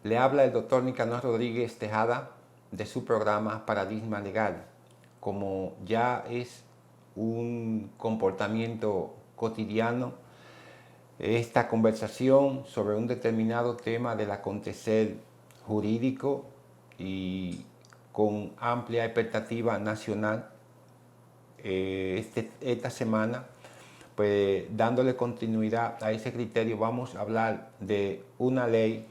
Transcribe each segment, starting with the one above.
Le habla el doctor Nicanor Rodríguez Tejada de su programa Paradigma Legal. Como ya es un comportamiento cotidiano, esta conversación sobre un determinado tema del acontecer jurídico y con amplia expectativa nacional, esta semana, pues dándole continuidad a ese criterio, vamos a hablar de una ley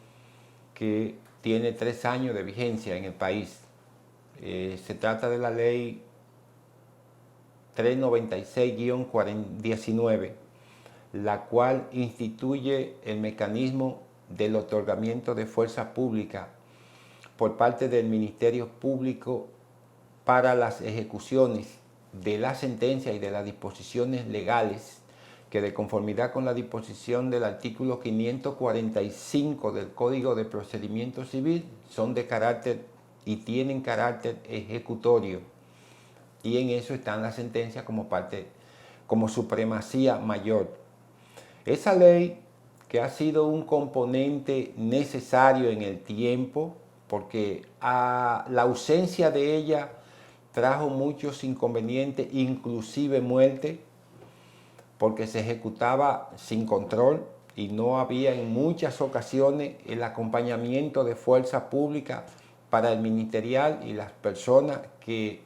que tiene 3 años de vigencia en el país. Se trata de la ley 396-19, la cual instituye el mecanismo del otorgamiento de fuerza pública por parte del Ministerio Público para las ejecuciones de la sentencia y de las disposiciones legales que, de conformidad con la disposición del artículo 545 del Código de Procedimiento Civil, son de carácter y tienen carácter ejecutorio. Y en eso están las sentencias como supremacía mayor. Esa ley, que ha sido un componente necesario en el tiempo, porque la ausencia de ella trajo muchos inconvenientes, inclusive muerte, porque se ejecutaba sin control y no había en muchas ocasiones el acompañamiento de fuerza pública para el ministerial y las personas que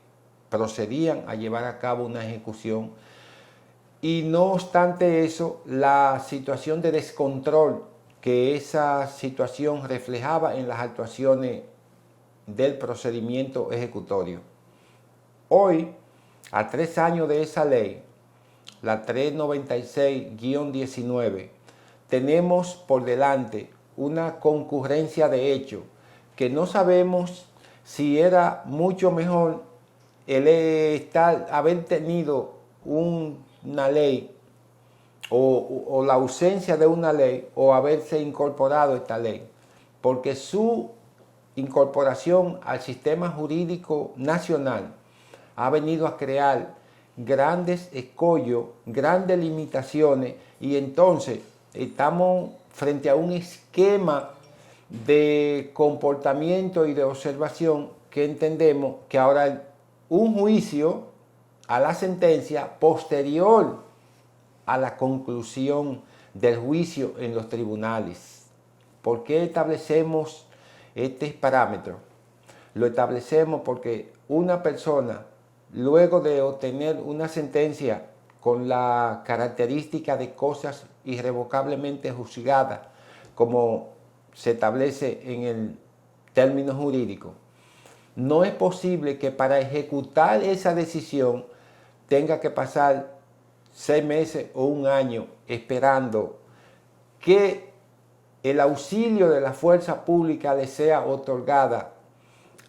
procedían a llevar a cabo una ejecución. Y no obstante eso, la situación de descontrol que esa situación reflejaba en las actuaciones del procedimiento ejecutorio. Hoy, a 3 años de esa ley, la 396-19, tenemos por delante una concurrencia de hechos que no sabemos si era mucho mejor haber tenido una ley o la ausencia de una ley o haberse incorporado esta ley, porque su incorporación al sistema jurídico nacional ha venido a crear grandes escollos, grandes limitaciones, y entonces estamos frente a un esquema de comportamiento y de observación que entendemos que ahora un juicio a la sentencia posterior a la conclusión del juicio en los tribunales. ¿Por qué establecemos este parámetro? Lo establecemos porque una persona, luego de obtener una sentencia con la característica de cosas irrevocablemente juzgadas, como se establece en el término jurídico, no es posible que para ejecutar esa decisión tenga que pasar 6 meses o un año esperando que el auxilio de la fuerza pública le sea otorgada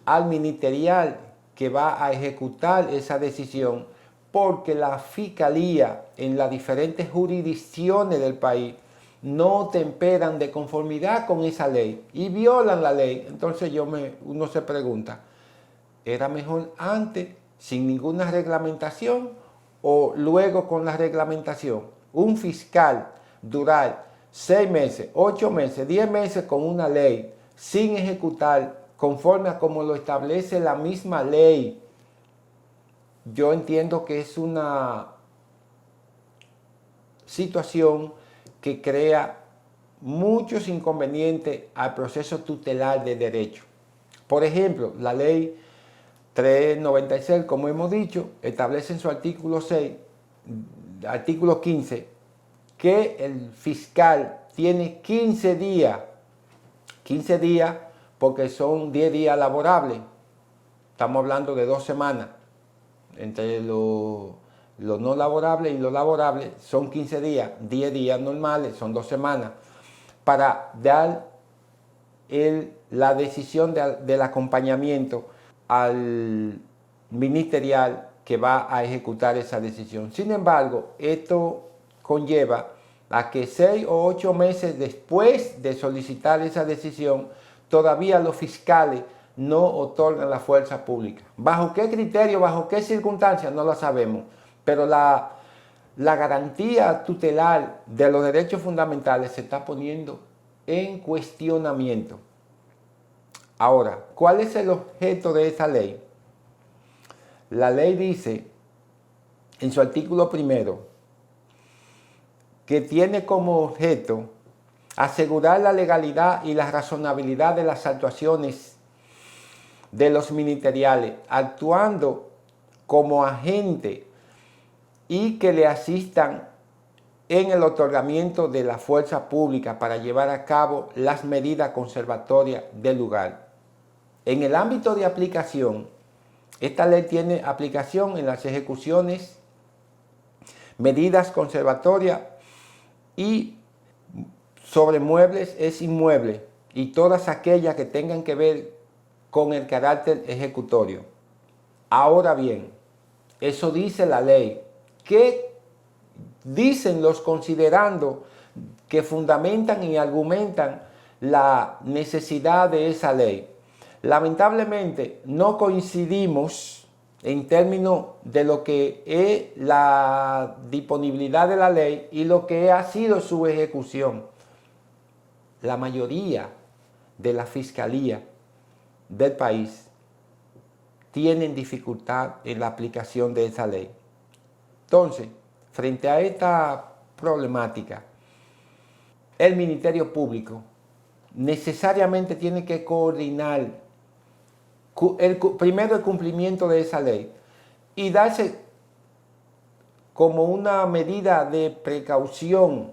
al ministerial que va a ejecutar esa decisión, porque la fiscalía en las diferentes jurisdicciones del país no temperan de conformidad con esa ley y violan la ley. Entonces uno se pregunta, ¿era mejor antes sin ninguna reglamentación o luego con la reglamentación? Un fiscal durar 6 meses, 8 meses, 10 meses con una ley sin ejecutar conforme a como lo establece la misma ley, yo entiendo que es una situación que crea muchos inconvenientes al proceso tutelar de derecho. Por ejemplo, la ley 396, como hemos dicho, establece en su artículo 6, artículo 15, que el fiscal tiene 15 días porque son 10 días laborables. Estamos hablando de 2 semanas. Entre lo no laborable y lo laborable son 15 días, 10 días normales, son 2 semanas, para dar la decisión del acompañamiento al ministerial que va a ejecutar esa decisión. Sin embargo, esto conlleva a que 6 o 8 meses después de solicitar esa decisión, todavía los fiscales no otorgan la fuerza pública. ¿Bajo qué criterio, bajo qué circunstancias? No lo sabemos. Pero la garantía tutelar de los derechos fundamentales se está poniendo en cuestionamiento. Ahora, ¿cuál es el objeto de esa ley? La ley dice, en su artículo primero, que tiene como objeto asegurar la legalidad y la razonabilidad de las actuaciones de los ministeriales, actuando como agente y que le asistan en el otorgamiento de la fuerza pública para llevar a cabo las medidas conservatorias del lugar. En el ámbito de aplicación, esta ley tiene aplicación en las ejecuciones, medidas conservatorias y sobre muebles es inmueble y todas aquellas que tengan que ver con el carácter ejecutorio. Ahora bien, eso dice la ley. ¿Qué dicen los considerandos que fundamentan y argumentan la necesidad de esa ley? Lamentablemente no coincidimos en términos de lo que es la disponibilidad de la ley y lo que ha sido su ejecución. La mayoría de la fiscalía del país tienen dificultad en la aplicación de esa ley. Entonces, frente a esta problemática, el Ministerio Público necesariamente tiene que coordinar primero el cumplimiento de esa ley y darse como una medida de precaución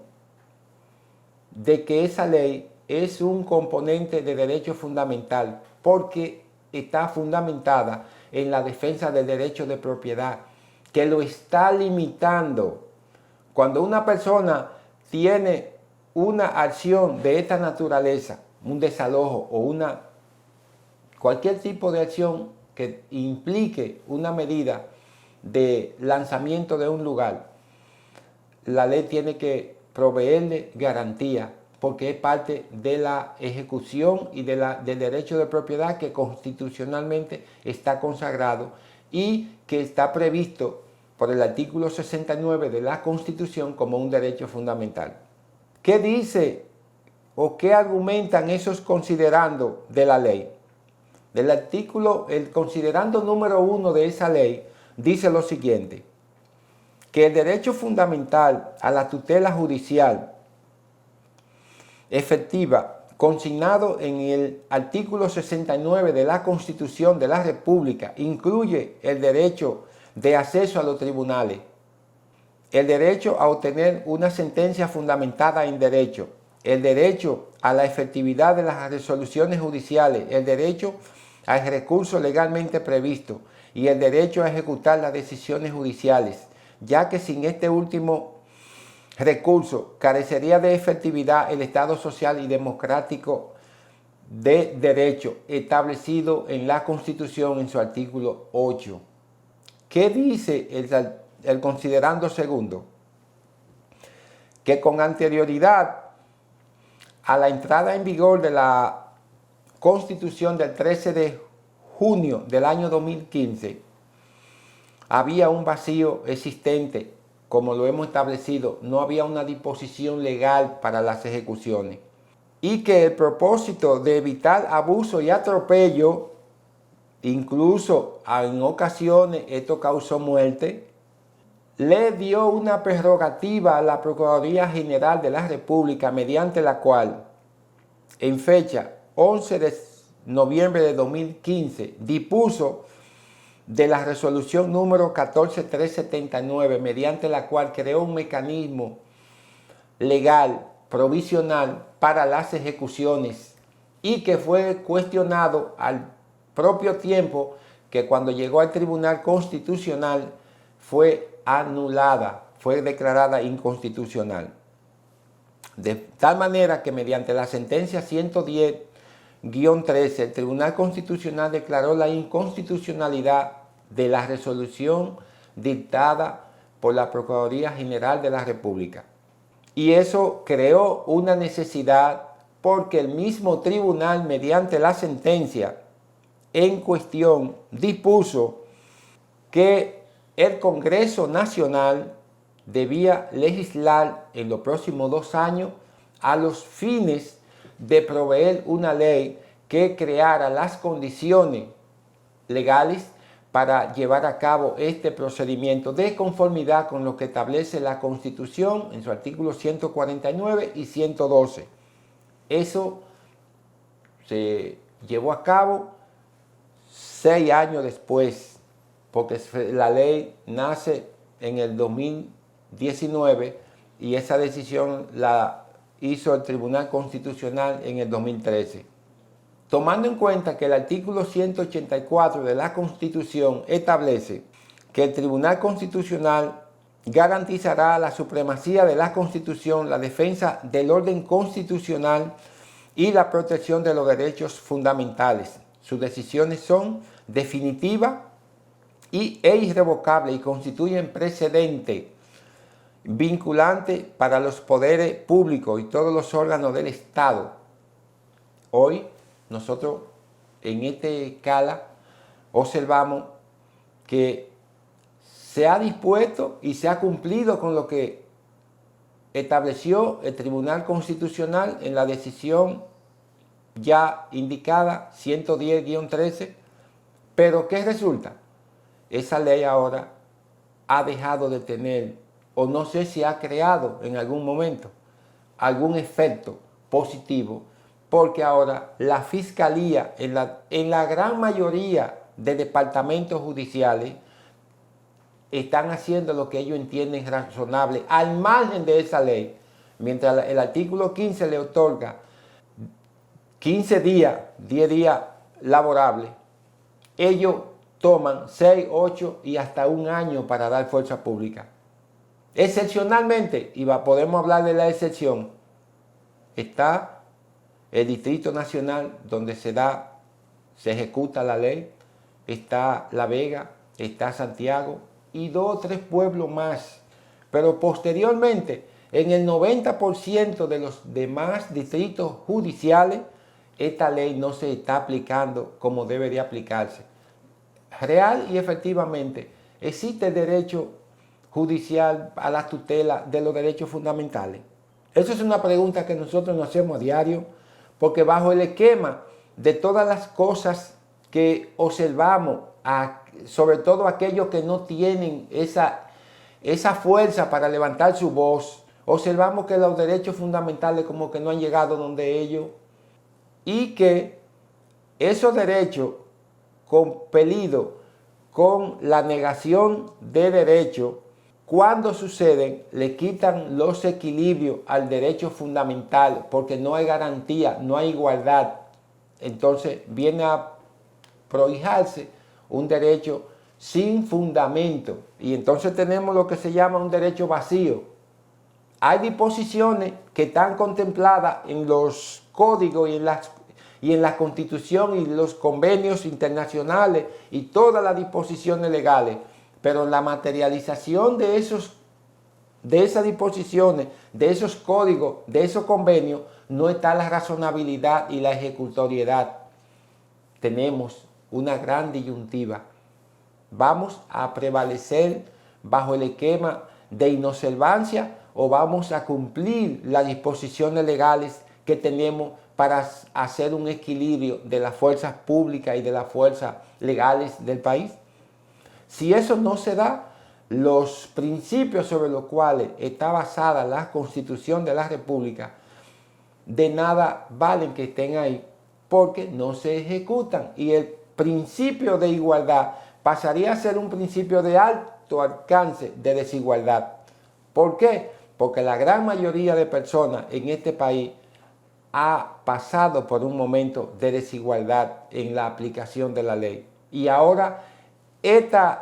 de que esa ley es un componente de derecho fundamental porque está fundamentada en la defensa del derecho de propiedad, que lo está limitando. Cuando una persona tiene una acción de esta naturaleza, un desalojo o cualquier tipo de acción que implique una medida de lanzamiento de un lugar, la ley tiene que proveerle garantía porque es parte de la ejecución y del derecho de propiedad que constitucionalmente está consagrado y que está previsto por el artículo 69 de la Constitución como un derecho fundamental. ¿Qué dice o qué argumentan esos considerandos de la ley? Del artículo, el considerando número 1 de esa ley dice lo siguiente, que el derecho fundamental a la tutela judicial efectiva, consignado en el artículo 69 de la Constitución de la República, incluye el derecho de acceso a los tribunales, el derecho a obtener una sentencia fundamentada en derecho, el derecho a la efectividad de las resoluciones judiciales, el derecho al recurso legalmente previsto y el derecho a ejecutar las decisiones judiciales, ya que sin este último recurso carecería de efectividad el Estado social y democrático de derecho establecido en la Constitución en su artículo 8. ¿Qué dice el considerando segundo? Que con anterioridad a la entrada en vigor de la Constitución del 13 de junio del año 2015, había un vacío existente, como lo hemos establecido, no había una disposición legal para las ejecuciones. Y que el propósito de evitar abuso y atropello, incluso en ocasiones esto causó muerte, le dio una prerrogativa a la Procuraduría General de la República, mediante la cual, en fecha 11 de noviembre de 2015, dispuso de la resolución número 14379, mediante la cual creó un mecanismo legal provisional para las ejecuciones y que fue cuestionado al propio tiempo que cuando llegó al Tribunal Constitucional fue anulada, fue declarada inconstitucional. De tal manera que mediante la sentencia 110-13, el Tribunal Constitucional declaró la inconstitucionalidad de la resolución dictada por la Procuraduría General de la República. Y eso creó una necesidad porque el mismo tribunal, mediante la sentencia en cuestión, dispuso que el Congreso Nacional debía legislar en los próximos 2 años a los fines de proveer una ley que creara las condiciones legales para llevar a cabo este procedimiento de conformidad con lo que establece la Constitución en su artículo 149 y 112. Eso se llevó a cabo 6 años después, porque la ley nace en el 2019 y esa decisión la hizo el Tribunal Constitucional en el 2013. Tomando en cuenta que el artículo 184 de la Constitución establece que el Tribunal Constitucional garantizará la supremacía de la Constitución, la defensa del orden constitucional y la protección de los derechos fundamentales. Sus decisiones son definitivas e irrevocables y constituyen precedente vinculante para los poderes públicos y todos los órganos del Estado. Hoy, nosotros en esta escala observamos que se ha dispuesto y se ha cumplido con lo que estableció el Tribunal Constitucional en la decisión ya indicada 110-13, pero ¿qué resulta? Esa ley ahora ha dejado de tener, o no sé si ha creado en algún momento, algún efecto positivo, porque ahora la Fiscalía en la gran mayoría de departamentos judiciales están haciendo lo que ellos entienden razonable al margen de esa ley. Mientras el artículo 15 le otorga 15 días, 10 días laborables, ellos toman 6, 8 y hasta un año para dar fuerza pública. Excepcionalmente, y podemos hablar de la excepción, está el Distrito Nacional donde se ejecuta la ley, está La Vega, está Santiago y 2 o 3 pueblos más. Pero posteriormente, en el 90% de los demás distritos judiciales, esta ley no se está aplicando como debería aplicarse. Real y efectivamente, existe el derecho judicial a la tutela de los derechos fundamentales. Esa es una pregunta que nosotros nos hacemos a diario, porque bajo el esquema de todas las cosas que observamos, sobre todo aquellos que no tienen esa fuerza para levantar su voz, observamos que los derechos fundamentales como que no han llegado donde ellos, y que esos derechos compelidos con la negación de derechos, cuando suceden, le quitan los equilibrios al derecho fundamental, porque no hay garantía, no hay igualdad. Entonces viene a prohijarse un derecho sin fundamento. Y entonces tenemos lo que se llama un derecho vacío. Hay disposiciones que están contempladas en los códigos y en la Constitución y los convenios internacionales y todas las disposiciones legales, pero la materialización de esas disposiciones, de esos códigos, de esos convenios, no está la razonabilidad y la ejecutoriedad. Tenemos una gran disyuntiva. ¿Vamos a prevalecer bajo el esquema de inobservancia o vamos a cumplir las disposiciones legales que tenemos para hacer un equilibrio de las fuerzas públicas y de las fuerzas legales del país? Si eso no se da, los principios sobre los cuales está basada la Constitución de la República de nada valen que estén ahí, porque no se ejecutan, y el principio de igualdad pasaría a ser un principio de alto alcance de desigualdad. ¿Por qué? Porque la gran mayoría de personas en este país ha pasado por un momento de desigualdad en la aplicación de la ley, y ahora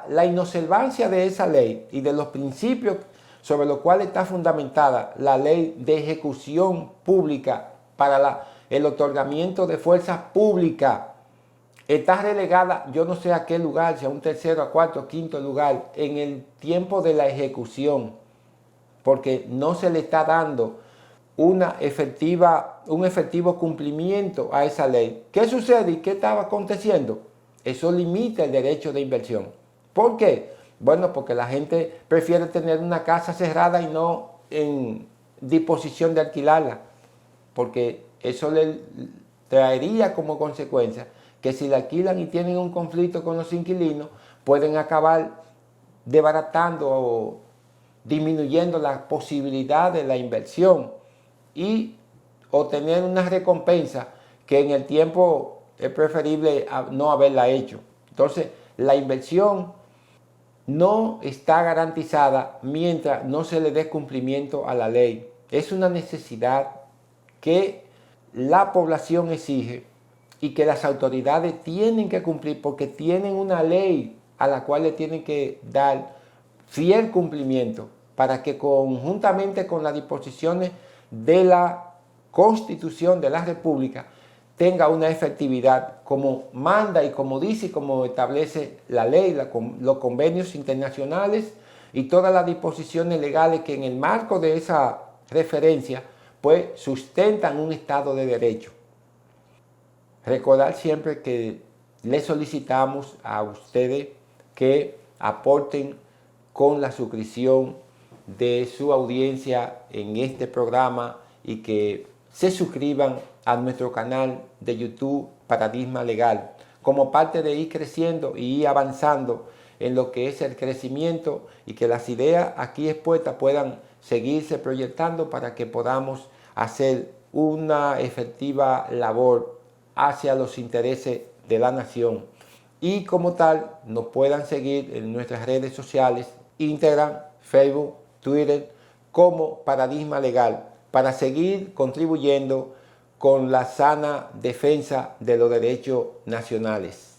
la inobservancia de esa ley y de los principios sobre los cuales está fundamentada la ley de ejecución pública para el otorgamiento de fuerzas públicas está relegada, yo no sé a qué lugar, si a un tercero, a cuarto, quinto lugar, en el tiempo de la ejecución, porque no se le está dando un efectivo cumplimiento a esa ley. ¿Qué sucede y qué estaba aconteciendo? Eso limita el derecho de inversión. ¿Por qué? Bueno, porque la gente prefiere tener una casa cerrada y no en disposición de alquilarla, porque eso le traería como consecuencia que si la alquilan y tienen un conflicto con los inquilinos, pueden acabar desbaratando o disminuyendo la posibilidad de la inversión y obtener una recompensa que en el tiempo es preferible no haberla hecho. Entonces, la inversión no está garantizada mientras no se le dé cumplimiento a la ley. Es una necesidad que la población exige y que las autoridades tienen que cumplir porque tienen una ley a la cual le tienen que dar fiel cumplimiento para que conjuntamente con las disposiciones de la Constitución de la República tenga una efectividad como manda y como dice y como establece la ley, los convenios internacionales y todas las disposiciones legales que en el marco de esa referencia pues sustentan un Estado de Derecho. Recordar siempre que le solicitamos a ustedes que aporten con la suscripción de su audiencia en este programa y que se suscriban a nuestro canal de YouTube Paradigma Legal como parte de ir creciendo y ir avanzando en lo que es el crecimiento y que las ideas aquí expuestas puedan seguirse proyectando para que podamos hacer una efectiva labor hacia los intereses de la nación y como tal nos puedan seguir en nuestras redes sociales, Instagram, Facebook, Twitter, como Paradigma Legal, para seguir contribuyendo con la sana defensa de los derechos nacionales.